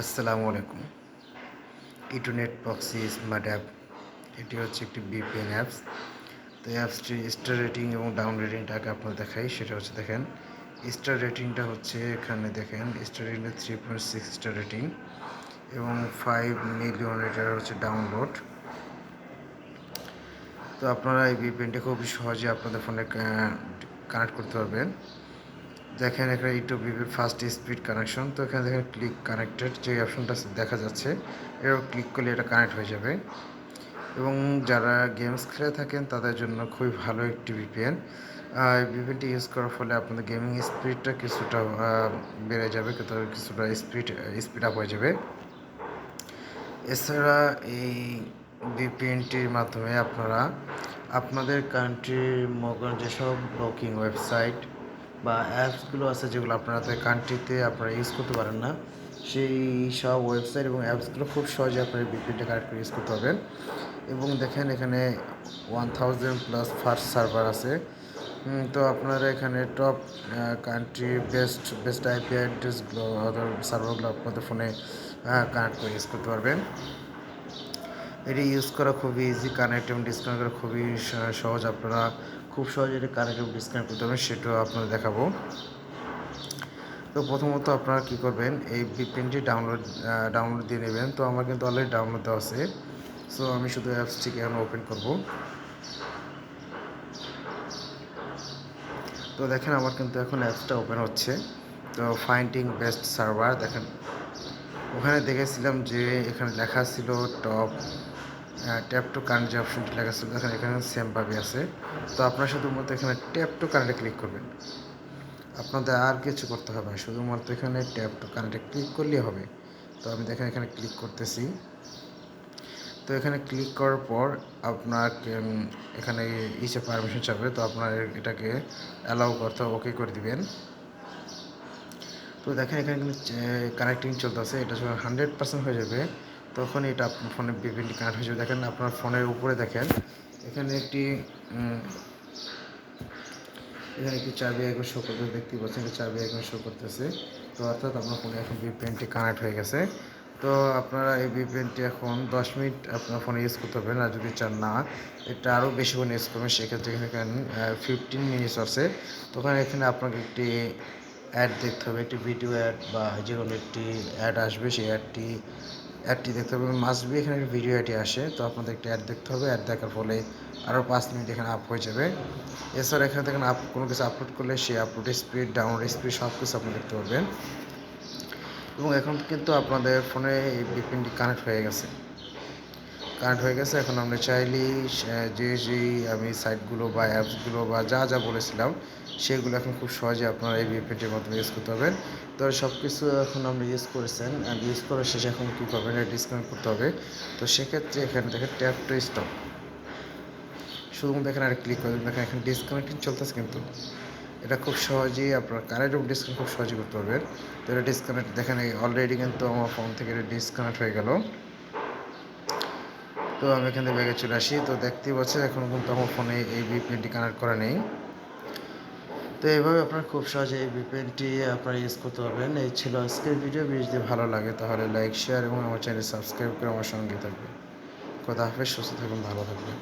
আসসালামু আলাইকুম। Internet proxy smart app এটি হচ্ছে একটি ভিপিএন অ্যাপস। তো এই অ্যাপসটির স্টার রেটিং এবং ডাউন রেটিংটাকে আপনারা দেখাই। সেটা হচ্ছে দেখেন, স্টার রেটিংটা হচ্ছে এখানে দেখেন, স্টার রেটিংটা 3.6 স্টার রেটিং এবং 5 মিলিয়ন এটার হচ্ছে ডাউনলোড। তো আপনারা এই ভিপিএনটা খুবই সহজে আপনাদের ফোনে কানেক্ট করতে পারবেন। দেখেন এখানে ইটো ভিপিএন ফাস্ট স্পিড কানেকশন। তো এখানে দেখেন ক্লিক কানেক্টেড যে অপশনটা দেখা যাচ্ছে, এর ক্লিক করলে এটা কানেক্ট হয়ে যাবে। এবং যারা গেমস খেলে থাকেন তাদের জন্য খুবই ভালো একটি ভিপিএন। এই ভিপিএনটি ইউজ করার ফলে আপনাদের গেমিং স্পিডটা কিছুটা বেড়ে যাবে, কিছুটা স্পিড আপ হয়ে যাবে। এছাড়া এই ভিপিএনটির মাধ্যমে আপনারা আপনাদের কান্ট্রির যেসব ব্লকিং ওয়েবসাইট বা অ্যাপসগুলো আছে যেগুলো আপনাদের কান্ট্রিতে আপনারা ইউজ করতে পারেন না, সেই সব ওয়েবসাইট এবং অ্যাপসগুলো খুব সহজে আপনারা ভিপিএনটা কানেক্ট করে ইউজ করতে পারবেন। এবং দেখেন এখানে 1000+ ফার্স্ট সার্ভার আছে। তো আপনারা এখানে টপ কান্ট্রি বেস্ট আইপি অ্যাড্রেসগুলো সার্ভারগুলো আপনাদের ফোনে কানেক্ট করে ইউজ করতে পারবেন। এটি ইউজ করা খুবই ইজি, কানেক্ট এবং ডিসকানেক্ট করা খুবই সহজ। আপনারা খুব সহজে এটি কানেক্ট এবং ডিসকানেক্ট করতে পারবেন, সেটাও আপনাদের দেখাবো। তো প্রথমত আপনারা কী করবেন, এই ভিপিএনটি ডাউনলোড দিয়ে নেবেন। তো আমার কিন্তু অলরেডি ডাউনলোড দেওয়া আছে। সো আমি শুধু অ্যাপসটিকে এখন ওপেন করব। তো দেখেন আমার কিন্তু এখন অ্যাপসটা ওপেন হচ্ছে। তো ফাইন্ডিং বেস্ট সার্ভার দেখেন, ওখানে দেখেছিলাম যে এখানে লেখা ছিল টপ ট্যাপ টু কারেন্ট, যে অপশনটি লেখা ছিল দেখেন এখানে সেমভাবে আছে। তো আপনারা শুধুমাত্র এখানে ট্যাপ টু কারেন্টে ক্লিক করবেন, আপনাদের আর কিছু করতে হবে না, শুধুমাত্র এখানে ট্যাপ টু কারেন্টে ক্লিক করলেই হবে। তো আমি দেখেন এখানে ক্লিক করতেছি। তো এখানে ক্লিক করার পর আপনার এখানে ইসে পারমিশন চাবে, তো আপনার এটাকে অ্যালাউ করতে ওকে করে দিবেন। তো দেখেন এখানে কিন্তু কানেক্টিং চলতেছে, এটা যখন 100% হয়ে যাবে তখন এটা আপনার ফোনে ভিপিএনটি কানেক্ট হয়ে যাবে। দেখেন আপনার ফোনের উপরে দেখেন এখানে একটি চাবি আইকন শো করতে দেখতে পাচ্ছেন, চাবি আইকন শো করতেছে। তো অর্থাৎ আপনার ফোনে এখন ভিপিএনটি কানেক্ট হয়ে গেছে। তো আপনারা এই ভিপিএনটি এখন 10 মিনিট আপনার ফোনে ইউজ করতে পারবেন, আর যদি চান না এটা আরও বেশিক্ষণ ইউজ করবেন সেক্ষেত্রে এখানে 15 মিনিটস আছে। তখন এখানে আপনাকে একটি অ্যাড দেখতে হবে, একটি ভিডিও অ্যাড বা যে কোনো একটি অ্যাড আসবে, সেই অ্যাডটি দেখতে হবে। মাস্ট বি এখানে একটা ভিডিও অ্যাডই আসে, তো আপনাদের একটা অ্যাড দেখতে হবে। অ্যাড দেখার ফলে আরও 5 মিনিট এখানে আপ হয়ে যাবে। এছাড়া এখানে দেখেন কোনো কিছু আপলোড করলে সেই আপলোডের স্পিড, ডাউনলোড স্পিড সব কিছু আপনি দেখতে পারবেন। এবং এখন কিন্তু আপনাদের ফোনে এই ভিপিএনটি কানেক্ট হয়ে গেছে। এখন আমরা চাইলেই যেই আমি সাইটগুলো বা অ্যাপসগুলো বা যা বলেছিলাম সেগুলো এখন খুব সহজে আপনারা এই ভিপিএনটির মাধ্যমে ইউজ করতে পারবেন। তো সব কিছু এখন আমরা ইউজ করেছেন, আর ইউজ করার শেষে এখন কী করবেন, এটা ডিসকানেক্ট করতে হবে। তো সেক্ষেত্রে এখানে দেখেন ট্যাপ টু স্টপ, শুধুমাত্র এখানে একটা ক্লিক করবেন। দেখেন এখানে ডিসকানেক্টিং চলতেছে, কিন্তু এটা খুব সহজেই আপনার কারেন্ট এবং ডিসকানেক্ট খুব সহজেই করতে পারবেন। তো এটা ডিসকানেক্ট দেখেন অলরেডি কিন্তু আমার ফোন থেকে এটা ডিসকানেক্ট হয়ে গেল। তো আমি এখান থেকে ব্যাগে চলে আসি। তো দেখতেই পাচ্ছেন এখনও কিন্তু আমার ফোনে এই ভিপিএনটি কানেক্ট করা নেই। তো এইভাবে আপনারা খুব সহজে এই ভিপিএনটি আপনারা ইউজ করতে পারবেন। এই ছিল আজকের ভিডিও। যদি ভালো লাগে তাহলে লাইক, শেয়ার এবং আমার চ্যানেল সাবস্ক্রাইব করে আমার সঙ্গে থাকবেন। খোদা হাফেজ, সুস্থ থাকুন, ভালো থাকবেন।